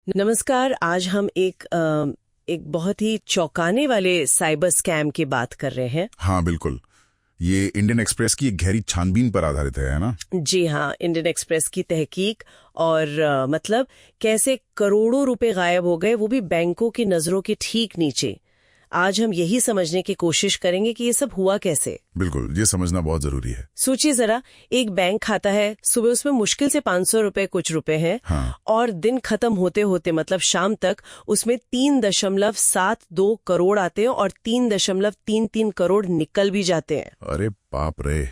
नमस्कार। आज हम एक बहुत ही चौंकाने वाले साइबर स्कैम की बात कर रहे हैं। हाँ बिल्कुल, ये इंडियन एक्सप्रेस की एक गहरी छानबीन पर आधारित है ना? जी हाँ, इंडियन एक्सप्रेस की तहकीक और मतलब कैसे करोड़ों रुपए गायब हो गए, वो भी बैंकों की नजरों के ठीक नीचे। आज हम यही समझने की कोशिश करेंगे कि ये सब हुआ कैसे। बिल्कुल, ये समझना बहुत जरूरी है। सोचिए जरा, एक बैंक खाता है, सुबह उसमें मुश्किल से 500 रुपए कुछ रुपए हैं। हाँ। और दिन खत्म होते होते मतलब शाम तक उसमें 3.72 करोड़ आते हैं और 3.33 करोड़ निकल भी जाते हैं। अरे बाप रे,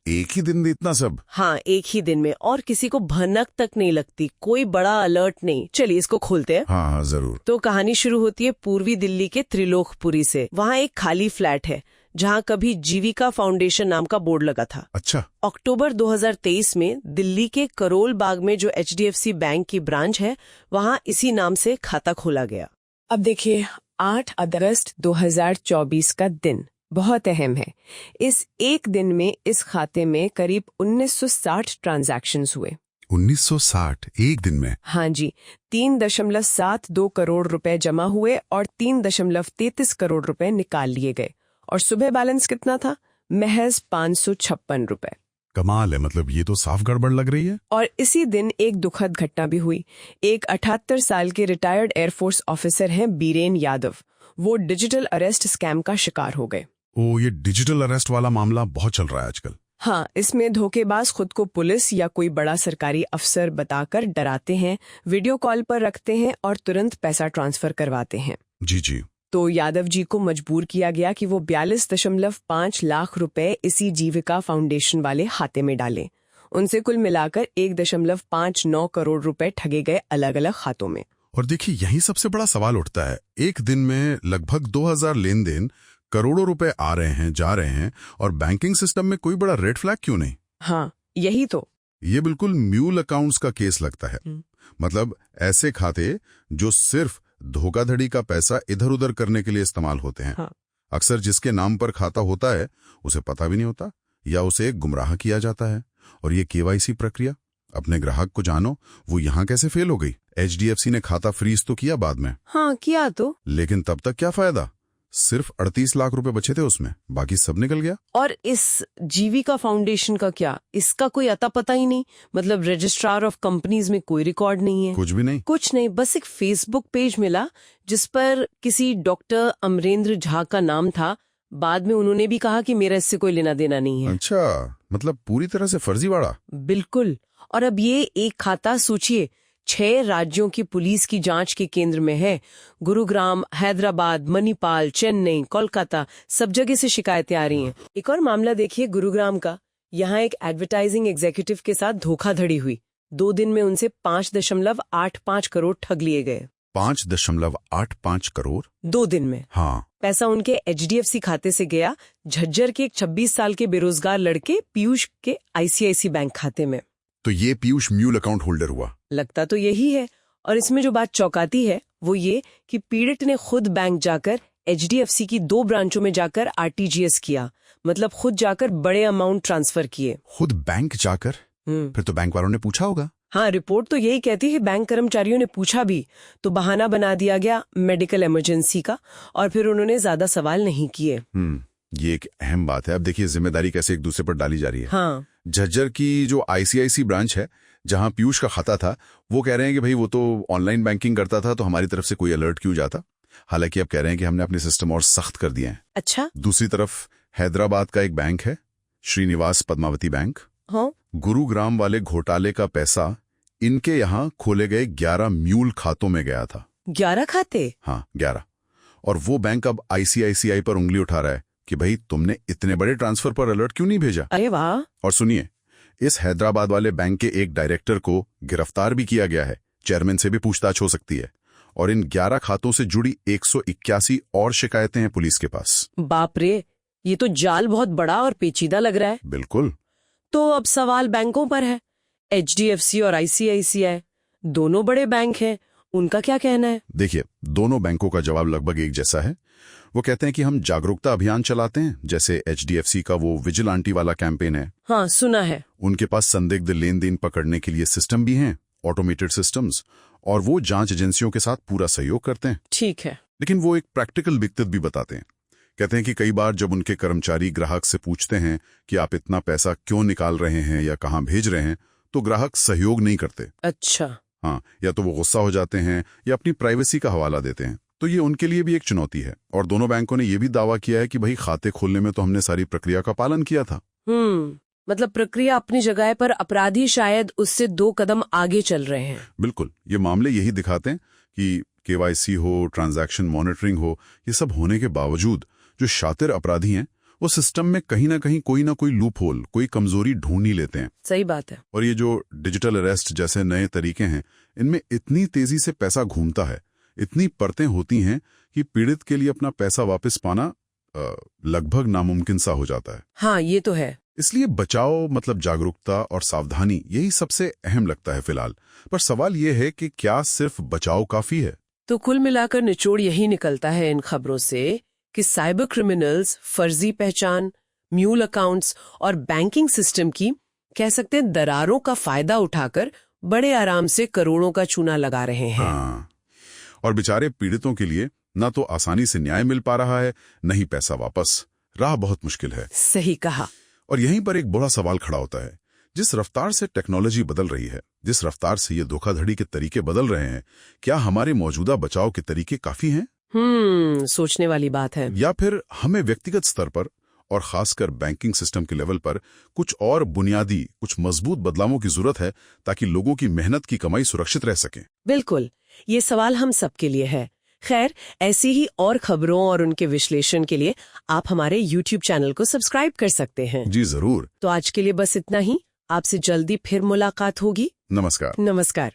एक ही दिन में इतना सब? हाँ, एक ही दिन में, और किसी को भनक तक नहीं लगती, कोई बड़ा अलर्ट नहीं। चलिए इसको खोलते हैं। हाँ हाँ जरूर। तो कहानी शुरू होती है पूर्वी दिल्ली के त्रिलोकपुरी से। वहाँ एक खाली फ्लैट है जहाँ कभी जीविका फाउंडेशन नाम का बोर्ड लगा था। अच्छा। अक्टूबर 2023 में दिल्ली के करोल बाग में जो HDFC बैंक की ब्रांच है, वहाँ इसी नाम से खाता खोला गया। अब देखिए, 8 अगस्त 2024 का दिन बहुत अहम है। इस एक दिन में इस खाते में करीब 1960 ट्रांजैक्शंस हुए। 1960 एक दिन में? हाँ जी, 3.72 करोड़ रुपए जमा हुए और 3.33 करोड़ रुपए निकाल लिए गए। और सुबह बैलेंस कितना था? महज 556 रुपए। कमाल है, मतलब ये तो साफ गड़बड़ लग रही है। और इसी दिन एक दुखद घटना भी हुई। एक 78 साल के रिटायर्ड एयरफोर्स ऑफिसर हैं बीरेन यादव, वो डिजिटल अरेस्ट स्कैम का शिकार हो गए। ओ, ये डिजिटल अरेस्ट वाला मामला बहुत चल रहा है आजकल। हाँ, इसमें धोखेबाज खुद को पुलिस या कोई बड़ा सरकारी अफसर बताकर डराते हैं, वीडियो कॉल पर रखते हैं और तुरंत पैसा ट्रांसफर करवाते हैं। जी जी। तो यादव जी को मजबूर किया गया कि वो 42.5 लाख रुपए इसी जीविका फाउंडेशन वाले खाते में डालें। उनसे कुल मिलाकर 1.59 करोड़ रुपए ठगे गए अलग अलग खातों में। और देखिए, यही सबसे बड़ा सवाल उठता है, एक दिन में लगभग 2000 लेन देन, करोड़ों रुपए आ रहे हैं जा रहे हैं, और बैंकिंग सिस्टम में कोई बड़ा रेड फ्लैग क्यों नहीं? हाँ, यही तो। ये बिल्कुल म्यूल अकाउंट्स का केस लगता है। मतलब ऐसे खाते जो सिर्फ धोखाधड़ी का पैसा इधर उधर करने के लिए इस्तेमाल होते हैं। हाँ। अक्सर जिसके नाम पर खाता होता है उसे पता भी नहीं होता, या उसे गुमराह किया जाता है। और ये KYC प्रक्रिया, अपने ग्राहक को जानो, वो यहाँ कैसे फेल हो गई? HDFC ने खाता फ्रीज तो किया बाद में। हाँ, किया तो। लेकिन तब तक क्या फायदा? सिर्फ 38 लाख रुपए बचे थे उसमें, बाकी सब निकल गया। और इस जीविका फाउंडेशन का क्या? इसका कोई अता पता ही नहीं। मतलब रजिस्ट्रार ऑफ कंपनीज में कोई रिकॉर्ड नहीं है, कुछ भी नहीं। कुछ नहीं, बस एक फेसबुक पेज मिला जिस पर किसी डॉक्टर अमरेंद्र झा का नाम था। बाद में उन्होंने भी कहा कि मेरा इससे कोई लेना देना नहीं है। अच्छा, मतलब पूरी तरह से फर्जीवाड़ा। बिल्कुल। और अब ये एक खाता सोचिए, 6 राज्यों की पुलिस की जांच के केंद्र में है। गुरुग्राम, हैदराबाद, मणिपाल, चेन्नई, कोलकाता, सब जगह से शिकायतें आ रही हैं। एक और मामला देखिए गुरुग्राम का। यहाँ एक एडवर्टाइजिंग एग्जीक्यूटिव के साथ धोखाधड़ी हुई। 2 दिन में उनसे 5.85 करोड़ ठग लिए गए। 5.85 करोड़ 2 दिन में? हाँ। पैसा उनके HDFC खाते से गया झज्जर के एक 26 साल के बेरोजगार लड़के पीयूष के ICICI बैंक खाते में। तो ये पीयूष म्यूल अकाउंट होल्डर हुआ? लगता तो यही है। और इसमें जो बात चौंकाती है वो ये कि पीड़ित ने खुद बैंक जाकर HDFC की 2 ब्रांचों में जाकर RTGS किया। मतलब खुद जाकर बड़े अमाउंट ट्रांसफर किए। खुद बैंक जाकर? फिर तो बैंक वालों ने पूछा होगा। हाँ, रिपोर्ट तो यही कहती है। बैंक कर्मचारियों ने पूछा भी तो बहाना बना दिया गया मेडिकल इमरजेंसी का, और फिर उन्होंने ज्यादा सवाल नहीं किए। ये एक अहम बात है। अब देखिए, जिम्मेदारी कैसे एक दूसरे पर डाली जा रही है। हाँ। झज्जर की जो ICICI ब्रांच है जहां पीयूष का खाता था, वो कह रहे हैं कि भाई वो तो ऑनलाइन बैंकिंग करता था, तो हमारी तरफ से कोई अलर्ट क्यों जाता। हालांकि अब कह रहे हैं कि हमने अपने सिस्टम और सख्त कर दिए हैं। अच्छा। दूसरी तरफ हैदराबाद का एक बैंक है, श्रीनिवास पद्मावती बैंक। हाँ। गुरुग्राम वाले घोटाले का पैसा इनके यहाँ खोले गए 11 म्यूल खातों में गया था। 11 खाते? हाँ, 11। और वो बैंक अब ICICI पर उंगली उठा रहा है कि भाई तुमने इतने बड़े ट्रांसफर पर अलर्ट क्यों नहीं भेजा। अरे वाह। और सुनिए, इस हैदराबाद वाले बैंक के एक डायरेक्टर को गिरफ्तार भी किया गया है। चेयरमैन से भी पूछताछ हो सकती है। और इन 11 खातों से जुड़ी 181 और शिकायतें हैं पुलिस के पास। बाप रे, ये तो जाल बहुत बड़ा और पेचीदा लग रहा है। बिल्कुल। तो अब सवाल बैंकों पर है। HDFC और ICICI दोनों बड़े बैंक हैं, उनका क्या कहना है? देखिए, दोनों बैंकों का जवाब लगभग एक जैसा है। वो कहते हैं कि हम जागरूकता अभियान चलाते हैं, जैसे HDFC का वो विजिलेंटी वाला कैंपेन है। हाँ, सुना है। उनके पास संदिग्ध लेन देन पकड़ने के लिए सिस्टम भी हैं, ऑटोमेटेड सिस्टम्स और वो जांच एजेंसियों के साथ पूरा सहयोग करते हैं। ठीक है। लेकिन वो एक प्रैक्टिकल दिक्कत भी बताते हैं। कहते हैं कि कई बार जब उनके कर्मचारी ग्राहक से पूछते हैं कि आप इतना पैसा क्यों निकाल रहे हैं या कहाँ भेज रहे हैं, तो ग्राहक सहयोग नहीं करते। अच्छा। हाँ, या तो वो गुस्सा हो जाते हैं या अपनी प्राइवेसी का हवाला देते हैं। तो ये उनके लिए भी एक चुनौती है। और दोनों बैंकों ने ये भी दावा किया है कि भाई खाते खोलने में तो हमने सारी प्रक्रिया का पालन किया था। मतलब प्रक्रिया अपनी जगह है, पर अपराधी शायद उससे 2 कदम आगे चल रहे हैं। बिल्कुल, ये मामले यही दिखाते हैं कि केवाईसी हो, ट्रांजैक्शन मॉनिटरिंग हो, ये सब होने के बावजूद जो शातिर अपराधी हैं वो सिस्टम में कहीं ना कहीं कोई ना कोई लूप होल, कोई कमजोरी ढूंढ ही लेते हैं। सही बात है। और ये जो डिजिटल अरेस्ट जैसे नए तरीके हैं, इनमें इतनी तेजी से पैसा घूमता है, इतनी परतें होती हैं कि पीड़ित के लिए अपना पैसा वापस पाना लगभग नामुमकिन सा हो जाता है। हाँ, ये तो है। इसलिए बचाव मतलब जागरूकता और सावधानी, यही सबसे अहम लगता है फिलहाल। पर सवाल ये है कि क्या सिर्फ बचाव काफी है? तो कुल मिलाकर निचोड़ यही निकलता है इन खबरों से कि साइबर क्रिमिनल्स फर्जी पहचान, म्यूल अकाउंट्स और बैंकिंग सिस्टम की, कह सकते हैं, दरारों का फायदा उठाकर बड़े आराम से करोड़ों का चूना लगा रहे हैं। हाँ। और बेचारे पीड़ितों के लिए ना तो आसानी से न्याय मिल पा रहा है, न ही पैसा वापस। राह बहुत मुश्किल है। सही कहा। और यहीं पर एक बड़ा सवाल खड़ा होता है। जिस रफ्तार से टेक्नोलॉजी बदल रही है, जिस रफ्तार से ये धोखाधड़ी के तरीके बदल रहे हैं, क्या हमारे मौजूदा बचाव के तरीके काफी हैं? सोचने वाली बात है। या फिर हमें व्यक्तिगत स्तर पर और खासकर बैंकिंग सिस्टम के लेवल पर कुछ और बुनियादी, कुछ मजबूत बदलावों की जरूरत है ताकि लोगों की मेहनत की कमाई सुरक्षित रह सके? बिल्कुल, ये सवाल हम सबके लिए है। खैर, ऐसी ही और खबरों और उनके विश्लेषण के लिए आप हमारे YouTube चैनल को सब्सक्राइब कर सकते हैं। जी जरूर। तो आज के लिए बस इतना ही। आपसे जल्दी फिर मुलाकात होगी। नमस्कार। नमस्कार।